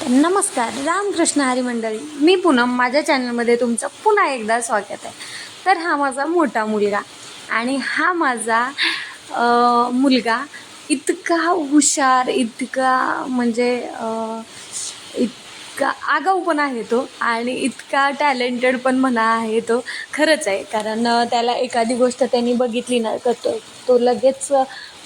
नमस्कार, रामकृष्ण हरी मंडळी. मी पूनम. माझ्या चॅनलमध्ये तुमचं पुन्हा एकदा स्वागत आहे. तर हा माझा मोठा मुलगा आणि हा माझा मुलगा इतका हुशार, इतका म्हणजे इतका आगाऊ पण आहे तो आणि इतका टॅलेंटेड पण म्हणा आहे तो. खरंच आहे, कारण त्याला एखादी गोष्ट त्यांनी बघितली ना तर तो लगेच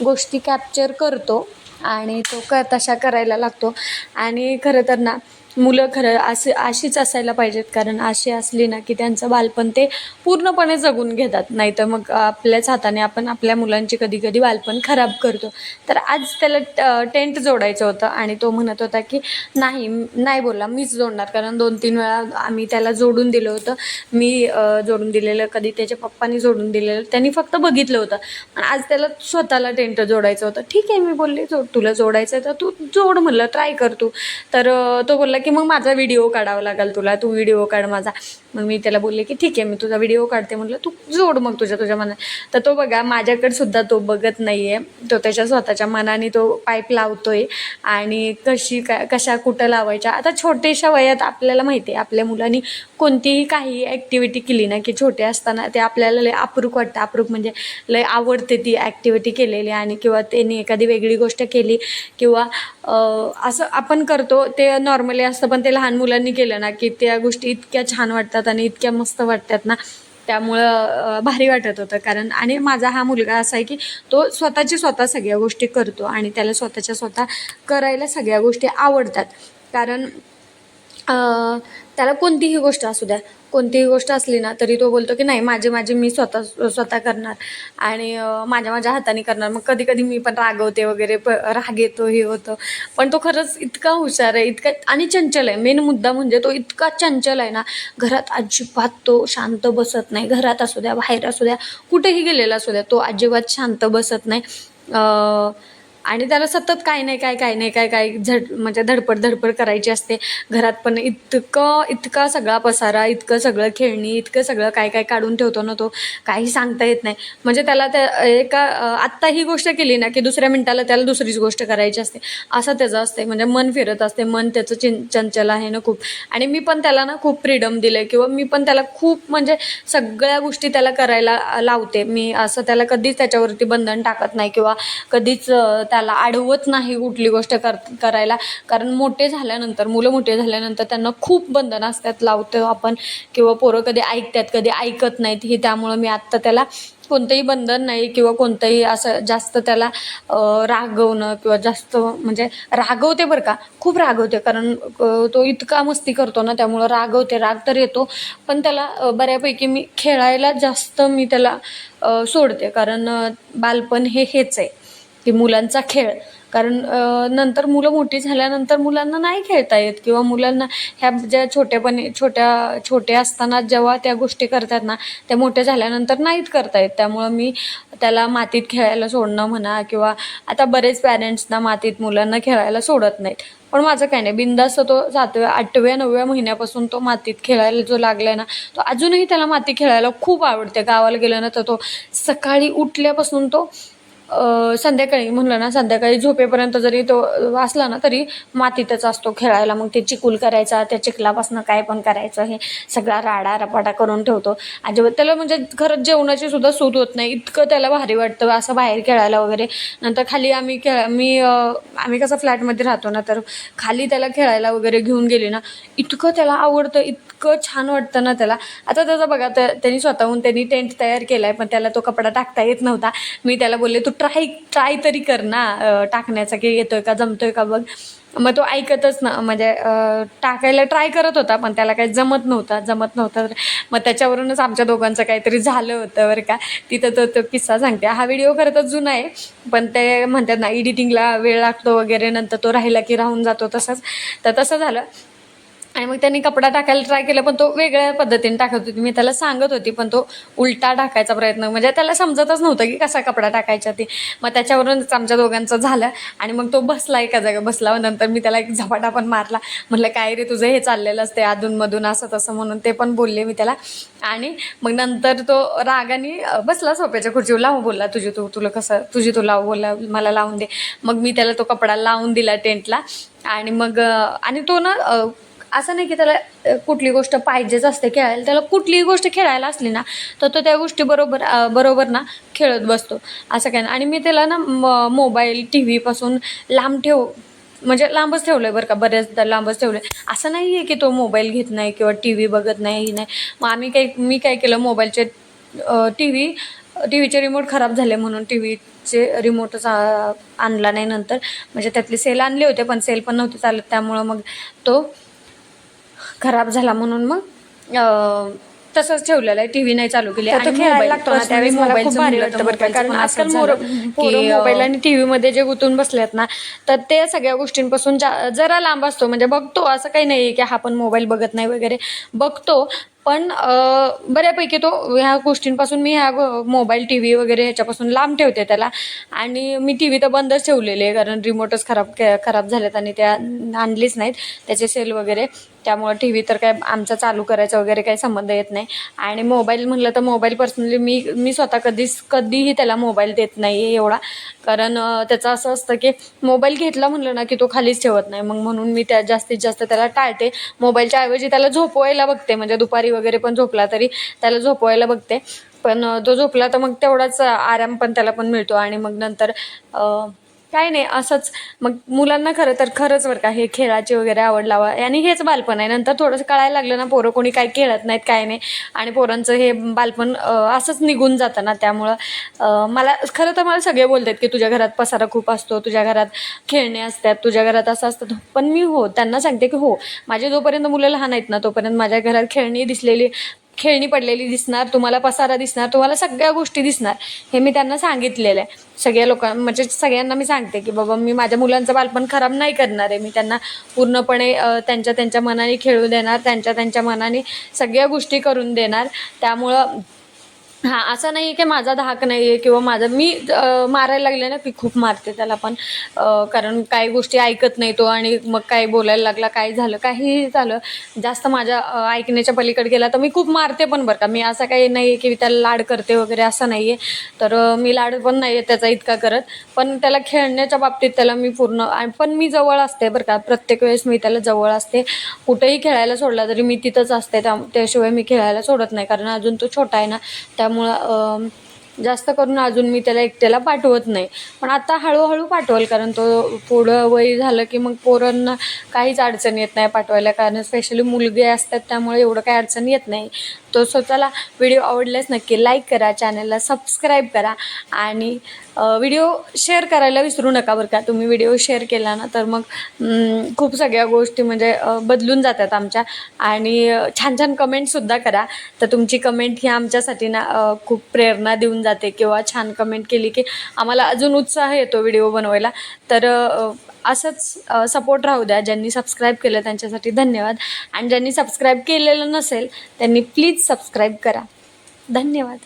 गोष्टी कॅप्चर करतो आणि तो तशा करायला लागतो. आणि खरं तर ना मुलं खरं अशीच असायला पाहिजेत, कारण अशी असली ना की त्यांचं बालपण ते पूर्णपणे जगून घेतात. नाहीतर मग आपल्याच हाताने आपण आपल्या मुलांची कधी कधी बालपण खराब करतो. तर आज त्याला टेंट जोडायचं होतं आणि तो म्हणत होता की नाही बोलला, मीच जोडणार. कारण 2-3 वेळा आम्ही त्याला जोडून दिलं होतं. मी जोडून दिलेलं, कधी त्याच्या पप्पांनी जोडून दिलेलं, त्यांनी फक्त बघितलं होतं. आज त्याला स्वतःला टेंट जोडायचं होतं. ठीक आहे, मी बोलले तुला जोडायचं आहे तर तू जोड, म्हणलं ट्राय कर तू. तर तो बोलला की मग माझा व्हिडिओ काढावा लागेल तुला, तू व्हिडिओ काढ माझा. मग मी त्याला बोलले की ठीक आहे, मी तुझा व्हिडिओ काढते, म्हटलं तू जोड मग तुझ्या मनात. तर तो बघा माझ्याकडे सुद्धा तो बघत नाही आहे. तो त्याच्या स्वतःच्या मनाने तो पाईप लावतोय आणि कशा कुठं लावायच्या. आता छोट्याशा वयात आपल्याला माहिती आहे, आपल्या मुलांनी कोणतीही काही ॲक्टिव्हिटी केली ना की छोटे असताना ते आपल्याला लय अप्रूप वाटतं. अप्रूप म्हणजे लय आवडते ती ॲक्टिव्हिटी केलेली, आणि किंवा त्यांनी एखादी वेगळी गोष्ट केली किंवा असं आपण करतो ते नॉर्मली असतं, पण ते लहान मुलांनी केलं ना की त्या गोष्टी इतक्या छान वाटतात आणि इतक्या मस्त वाटतात ना. त्यामुळं भारी वाटत होतं. कारण आणि माझा हा मुलगा असा आहे की तो स्वतः सगळ्या गोष्टी करतो आणि त्याला स्वतः करायला सगळ्या गोष्टी आवडतात. कारण त्याला कोणतीही गोष्ट असू द्या, कोणतीही गोष्ट असली ना तरी तो बोलतो की नाही, माझी मी स्वतः करणार आणि माझ्या हाताने करणार. मग कधी कधी मी पण रागवते वगैरे, राग येतो, हे होतं. पण तो खरंच इतका हुशार आहे, इतका आणि चंचल आहे. मेन मुद्दा म्हणजे तो इतका चंचल आहे ना, घरात अजिबात तो शांत बसत नाही. घरात असू द्या, बाहेर असू द्या, कुठेही गेलेला असू द्या, तो अजिबात शांत बसत नाही. आणि त्याला सतत काही नाही काय म्हणजे धडपड करायची असते. घरात पण इतका सगळा पसारा, इतकं सगळं खेळणी, इतकं सगळं काय काढून ठेवतो ना तो, काही सांगता येत नाही. म्हणजे त्याला त्या आत्ता ही गोष्ट केली ना की दुसऱ्या मिनिटाला त्याला दुसरीच गोष्ट करायची असते. असं त्याचं असते, म्हणजे मन फिरत असते. मन त्याचं चंचल आहे ना खूप. आणि मी पण त्याला ना खूप फ्रीडम दिलं किंवा मी पण त्याला खूप म्हणजे सगळ्या गोष्टी त्याला करायला लावते. मी असं त्याला कधीच त्याच्यावरती बंधन टाकत नाही किंवा कधीच त्याला अडवत नाही कुठली गोष्ट करायला. कारण मुलं मोठे झाल्यानंतर त्यांना खूप बंधनं असतात, लावतो आपण, किंवा पोरं कधी ऐकतात कधी ऐकत नाहीत. हे त्यामुळं मी आत्ता त्याला कोणतंही बंधन नाही किंवा कोणतंही असं जास्त त्याला रागवणं किंवा जास्त म्हणजे रागवते बरं का, खूप रागवते. कारण तो इतका मस्ती करतो ना, त्यामुळं रागवते, राग तर येतो. पण त्याला बऱ्यापैकी मी खेळायला जास्त मी त्याला सोडते. कारण बालपण हेच आहे की मुलांचा खेळ. कारण नंतर मुलं मोठी झाल्यानंतर मुलांना नाही खेळता येत किंवा मुलांना ह्या ज्या छोटे असताना जेव्हा त्या गोष्टी करतात ना, त्या मोठ्या झाल्यानंतर नाहीत करता येत. त्यामुळं मी त्याला मातीत खेळायला सोडणं म्हणा, किंवा आता बरेच पॅरेंट्सना मातीत मुलांना खेळायला सोडत नाहीत. पण माझं काही नाही, बिनधास्त तो 7व्या 8व्या 9व्या महिन्यापासून तो मातीत खेळायला जो लागलाय ना, तो अजूनही त्याला माती खेळायला खूप आवडते. गावाला गेलं ना तर तो सकाळी उठल्यापासून तो संध्याकाळी म्हणलं ना, संध्याकाळी झोपेपर्यंत जरी तो असला ना तरी मातीतच असतो खेळायला. मग ते चिकूल करायचा, त्या चिखलापासून काय पण करायचं, हे सगळा रपाटा करून ठेवतो. अजिबात त्याला म्हणजे खरंच जेवणाची सुद्धा सूट होत नाही, इतकं त्याला भारी वाटतं असं बाहेर खेळायला वगैरे. नंतर खाली आम्ही कसं फ्लॅटमध्ये राहतो ना, तर खाली त्याला खेळायला वगैरे घेऊन गेले ना, इतकं त्याला आवडतं, इतकं छान वाटतं ना त्याला. आता त्याचं बघा, त्यांनी टेंट तयार केला आहे, पण त्याला तो कपडा टाकता येत नव्हता. मी त्याला बोलले तू ट्राय तरी कर ना टाकण्याचा, की येतोय का, जमतोय का बघ. मग तो ऐकतच ना, म्हणजे टाकायला ट्राय करत होता, पण त्याला काही जमत नव्हतं. मग त्याच्यावरूनच आमच्या दोघांचं काहीतरी झालं होतं बरं का. तिथं तो किस्सा सांगते. हा व्हिडिओ खरं तर जुना आहे, पण ते म्हणतात ना एडिटिंगला वेळ लागतो वगैरे, नंतर तो राहिला की राहून जातो, तसं झालं. आणि मग त्यांनी कपडा टाकायला ट्राय केला, पण तो वेगळ्या पद्धतीने टाकत होती. मी त्याला सांगत होती, पण तो उलटा टाकायचा प्रयत्न, म्हणजे त्याला समजतच नव्हतं की कसा कपडा टाकायचा ते. मग त्याच्यावरूनच आमच्या दोघांचं झालं आणि मग तो बसला एका जागा. बसला नंतर मी त्याला एक झपाटा पण मारला. म्हटलं काय रे तुझं हे चाललेलं असते अधूनमधून असं तसं, म्हणून ते पण बोलले मी त्याला. आणि मग नंतर तो रागाने बसला सोफ्याच्या खुर्चीवर. लावून बोलला तुला कसं तुझी तू लाव, बोलला मला लावून दे. मग मी त्याला तो कपडा लावून दिला टेंटला. आणि मग आणि तो ना असं नाही की त्याला कुठली गोष्ट पाहिजेच असते खेळायला. त्याला कुठलीही गोष्ट खेळायला असली ना तर तो त्या गोष्टी बरोबर ना खेळत बसतो, असं काय ना. आणि मी त्याला ना मोबाईल टी व्हीपासून म्हणजे लांबच ठेवलं आहे बरं का, बऱ्याचदा लांबच ठेवलं आहे. असं नाही आहे की तो मोबाईल घेत नाही किंवा टी व्ही बघत नाही नाही. मग मी काय केलं, मोबाईलचे टी व्हीचे रिमोट खराब झाले म्हणून टी व्हीचे रिमोटच आणला नाही नंतर. म्हणजे त्यातले सेल आणले होते पण सेल पण नव्हते चालत, त्यामुळं मग तो खराब झाला म्हणून मग तसंच ठेवलेलं आहे. टी व्ही नाही चालू केली. आणि खेळायला लागतो ना त्यावेळेस मला खूप भारी वाटतं बरं का, कारण आजकाल पोरं मोबाईल आणि टी व्हीमध्ये जे गुंतून बसलेत ना, तर ते सगळ्या गोष्टींपासून जरा लांब असतो. म्हणजे बघतो, असं काही नाही की हा पण मोबाईल बघत नाही वगैरे, बघतो. पण बऱ्यापैकी तो ह्या गोष्टींपासून मी ह्या मोबाईल टी व्ही वगैरे ह्याच्यापासून लांब ठेवते त्याला. आणि मी टी व्ही तर बंदच ठेवलेले आहे, कारण रिमोटच खराब झालेत आणि त्या आणलीच नाहीत त्याचे सेल वगैरे. त्यामुळं टी व्ही तर काय आमचा चालू करायचा वगैरे काही संबंध येत नाही. आणि मोबाईल म्हटलं तर मोबाईल पर्सनली मी स्वतः कधीही त्याला मोबाईल देत नाही आहे एवढा. कारण त्याचं असं असतं की मोबाईल घेतला म्हणलं ना की तो खालीच ठेवत नाही. मग म्हणून मी जास्तीत जास्त त्याला टाळते. मोबाईलच्या ऐवजी त्याला झोपवायला बघते, म्हणजे दुपारी वगैरे पण झोपला तरी त्याला झोपवायला बघते. पण तो झोपला तर मग तेवढाच आराम पण त्याला पण मिळतो. आणि मग नंतर काही नाही असंच. मग मुलांना खरंच बरं का, हे खेळाची वगैरे आवड लावा. आणि हेच बालपण आहे. नंतर थोडंसं कळायला लागलं ना, पोरं कोणी काय खेळत नाहीत काय नाही, आणि पोरांचं हे बालपण असंच निघून जातं ना. त्यामुळं मला सगळे बोलतात की तुझ्या घरात पसारा खूप असतो, तुझ्या घरात खेळणे असतात, तुझ्या घरात असं असतं. पण मी त्यांना सांगते की माझे जोपर्यंत मुलं लहान आहेत ना तोपर्यंत माझ्या घरात खेळणी पडलेली दिसणार, तुम्हाला पसारा दिसणार, तुम्हाला सगळ्या गोष्टी दिसणार. हे मी त्यांना सांगितलेलं आहे. म्हणजे सगळ्यांना मी सांगते की बाबा मी माझ्या मुलांचं बालपण खराब नाही करणार आहे. मी त्यांना पूर्णपणे त्यांच्या मनाने खेळू देणार, त्यांच्या मनाने सगळ्या गोष्टी करून देणार. त्यामुळं असं नाही की माझा धाक नाही आहे किंवा मी मारायला लागले ना की खूप मारते त्याला पण. कारण काही गोष्टी ऐकत नाही तो, आणि मग काय बोलायला लागला, काय झालं, काहीही झालं, जास्त माझ्या ऐकण्याच्या पलीकडे गेला तर मी खूप मारते पण बरं का. मी असं काही नाही आहे की त्याला लाड करते वगैरे, असं नाही आहे. तर मी लाड पण नाही आहे त्याचा इतका करत. पण त्याला खेळण्याच्या बाबतीत त्याला मी पण मी जवळ असते बरं का, प्रत्येक वेळेस मी त्याला जवळ असते. कुठेही खेळायला सोडला तरी मी तिथंच असते. त्याशिवाय मी खेळायला सोडत नाही, कारण अजून तो छोटा आहे ना. त्यामुळं जास्त करून अजून मी त्याला एकट्याला पाठवत नाही. पण आता हळूहळू पाठवल, कारण तो पुढं वय झालं की मग पोरांना काहीच अडचण येत नाही पाठवायला, कारण स्पेशली मुलगे असतात त्यामुळे एवढं काही अडचण येत नाही. तो स्वतःला व्हिडिओ आवडल्यास नक्की लाईक करा, चॅनलला सबस्क्राईब करा, आणि व्हिडिओ शेअर करायला विसरू नका बरं का. तुम्ही व्हिडिओ शेअर केला ना तर मग खूप सगळ्या गोष्टी म्हणजे बदलून जातात आमच्या. आणि छान छान कमेंटसुद्धा करा. तर तुमची कमेंट ही आमच्यासाठी ना खूप प्रेरणा देऊन जाते, किंवा छान कमेंट केली की आम्हाला अजून उत्साह येतो व्हिडिओ बनवायला. तर असंच सपोर्ट राहू द्या. ज्यांनी सबस्क्राईब केलं त्यांच्यासाठी धन्यवाद, आणि ज्यांनी सबस्क्राईब केलेलं नसेल त्यांनी प्लीज सबस्क्राईब करा. धन्यवाद.